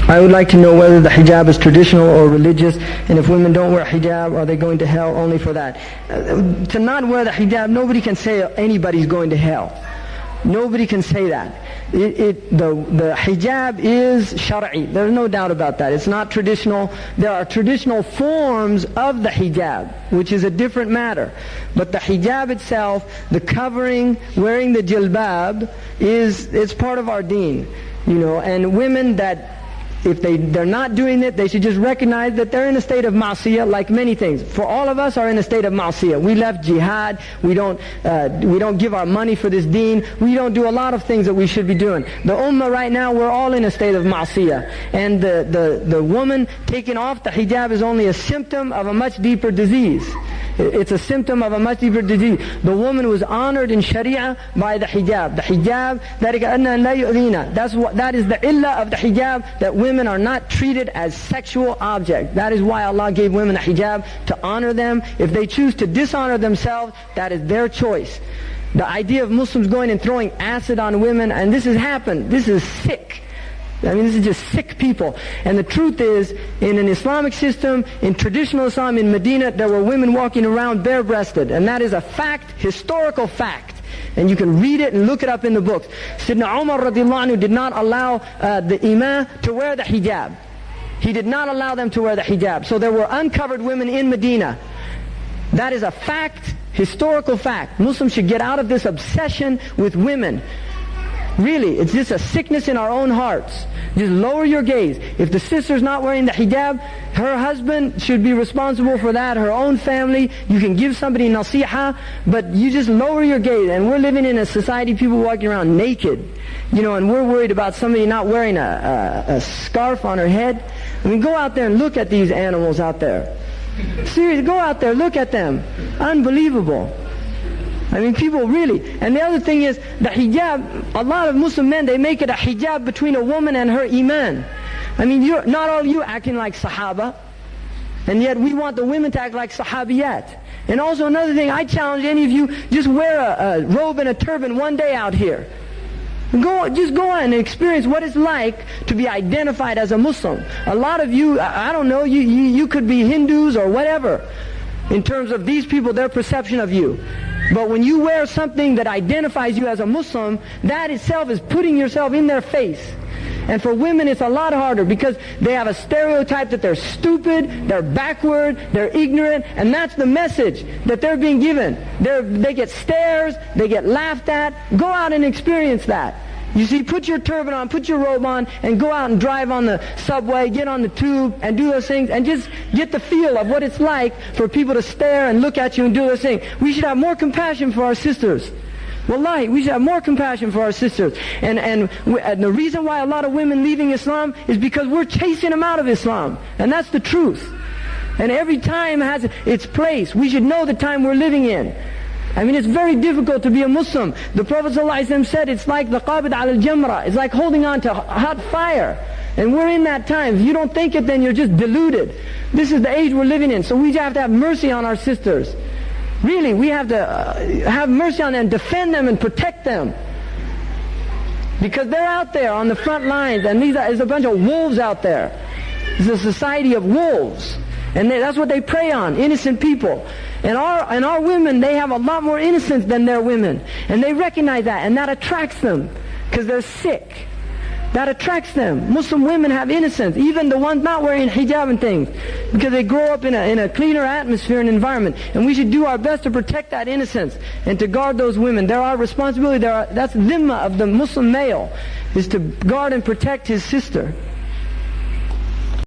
I would like to know whether the hijab is traditional or religious, and if women don't wear hijab, are they going to hell only for that? To not wear the hijab, nobody can say anybody's going to hell. Nobody can say that. The hijab is shar'i. There's no doubt about that. It's not traditional. There are traditional forms of the hijab, which is a different matter. But the hijab itself, the covering, wearing the jilbab, it's part of our deen. And women that, if they're not doing it, they should just recognize that they're in a state of ma'siyah, like many things. For all of us are in a state of ma'siyah. We left jihad. We don't give our money for this deen. We don't do a lot of things that we should be doing. The ummah right now, we're all in a state of ma'siyah. And the woman taking off the hijab is only a symptom of a much deeper disease. It's a symptom of a much deeper disease. The woman was honored in Sharia by the hijab. The hijab, that is the illah of the hijab, that women are not treated as sexual objects. That is why Allah gave women a hijab, to honor them. If they choose to dishonor themselves, that is their choice. The idea of Muslims going and throwing acid on women, and this has happened, this is sick. This is just sick people. And the truth is, in an Islamic system, in traditional Islam in Medina, there were women walking around bare-breasted. And that is a fact, historical fact. And you can read it and look it up in the books. Sayyidina Umar radiallahu anhu did not allow the imam to wear the hijab. He did not allow them to wear the hijab. So there were uncovered women in Medina. That is a fact, historical fact. Muslims should get out of this obsession with women. Really, it's just a sickness in our own hearts. Just lower your gaze. If the sister's not wearing the hijab, her husband should be responsible for that, her own family. You can give somebody nasiha, but you just lower your gaze. And we're living in a society, people walking around naked. And we're worried about somebody not wearing a scarf on her head. Go out there and look at these animals out there. Seriously, go out there, look at them. Unbelievable. People really. And the other thing is, the hijab, a lot of Muslim men, they make it a hijab between a woman and her iman. Not all you acting like Sahaba, and yet we want the women to act like Sahabiyat. And also another thing, I challenge any of you, just wear a robe and a turban one day out here. Just go on and experience what it's like to be identified as a Muslim. A lot of you, I don't know, you could be Hindus or whatever, in terms of these people, their perception of you. But when you wear something that identifies you as a Muslim, that itself is putting yourself in their face. And for women, it's a lot harder because they have a stereotype that they're stupid, they're backward, they're ignorant, and that's the message that they're being given. They get stares, they get laughed at. Go out and experience that. You see, put your turban on, put your robe on, and go out and drive on the subway, get on the tube, and do those things, and just get the feel of what it's like for people to stare and look at you and do those things. We should have more compassion for our sisters. Wallahi, we should have more compassion for our sisters. And the reason why a lot of women leaving Islam is because we're chasing them out of Islam. And that's the truth. And every time has its place. We should know the time we're living in. It's very difficult to be a Muslim. The Prophet ﷺ said it's like the qabid al-jamra. It's like holding on to hot fire. And we're in that time. If you don't think it, then you're just deluded. This is the age we're living in. So we have to have mercy on our sisters. Really, we have to have mercy on them, defend them and protect them. Because they're out there on the front lines, and there's a bunch of wolves out there. It's a society of wolves. And that's what they prey on, innocent people. And our women, they have a lot more innocence than their women. And they recognize that, and that attracts them, because they're sick. That attracts them. Muslim women have innocence, even the ones not wearing hijab and things, because they grow up in a cleaner atmosphere and environment. And we should do our best to protect that innocence and to guard those women. They're our responsibility. That's dhimma of the Muslim male, is to guard and protect his sister.